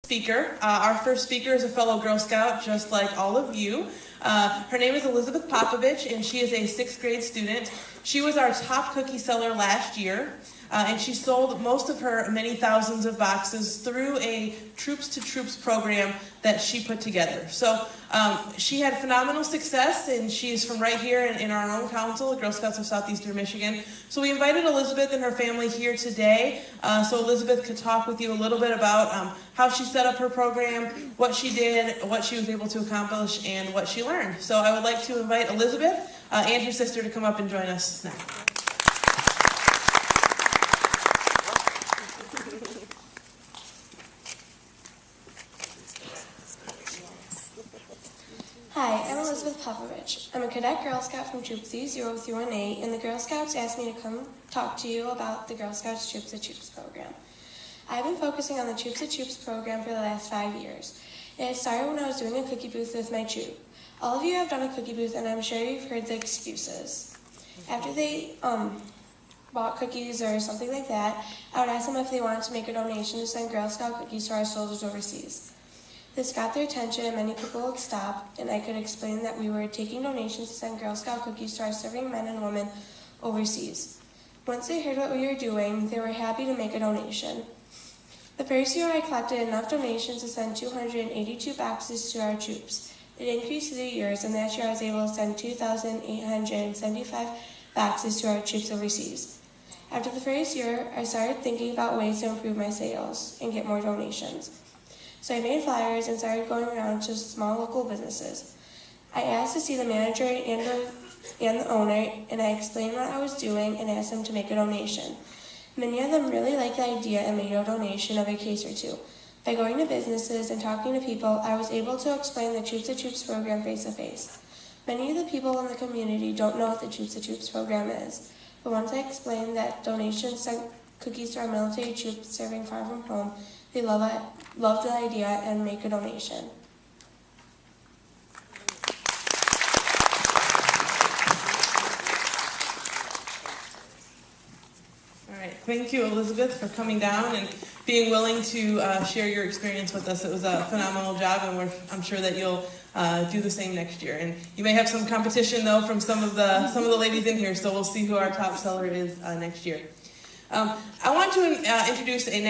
speaker. Our first speaker is a fellow Girl Scout, just like all of you. Her name is Elizabeth Popovich, and she is a 6th grade student. She was our top cookie seller last year, and she sold most of her many thousands of boxes through a Troops to Troops program that she put together. So she had phenomenal success, and she is from right here in our own council, Girl Scouts of Southeastern Michigan. So we invited Elizabeth and her family here today, so Elizabeth could talk with you a little bit about how she set up her program, what she did, what she was able to accomplish, and what she learned. So I would like to invite Elizabeth and her sister to come up and join us now. Hi, I'm Elizabeth Popovich. I'm a cadet Girl Scout from Troop 30318, and the Girl Scouts asked me to come talk to you about the Girl Scouts Troops to Troops program. I've been focusing on the Troops to Troops program for the last 5 years. It started when I was doing a cookie booth with my troop. All of you have done a cookie booth, and I'm sure you've heard the excuses. After they bought cookies or something like that, I would ask them if they wanted to make a donation to send Girl Scout cookies to our soldiers overseas. This got their attention, and many people would stop, and I could explain that we were taking donations to send Girl Scout cookies to our serving men and women overseas. Once they heard what we were doing, they were happy to make a donation. The first year I collected enough donations to send 282 boxes to our troops. It increased through the years, and that year I was able to send 2,875 boxes to our troops overseas. After the first year, I started thinking about ways to improve my sales and get more donations. So I made flyers and started going around to small local businesses. I asked to see the manager and the owner, and I explained what I was doing and asked them to make a donation. Many of them really liked the idea and made a donation of a case or two. By going to businesses and talking to people, I was able to explain the Troops to Troops program face to face. Many of the people in the community don't know what the Troops to Troops program is, but once I explained that donations sent cookies to our military troops serving far from home, they loved the idea and make a donation. All right, thank you, Elizabeth, for coming down and being willing to share your experience with us. It was a phenomenal job, and I'm sure that you'll do the same next year. And you may have some competition, though, from some of the ladies in here, so we'll see who our top seller is next year. I want to introduce a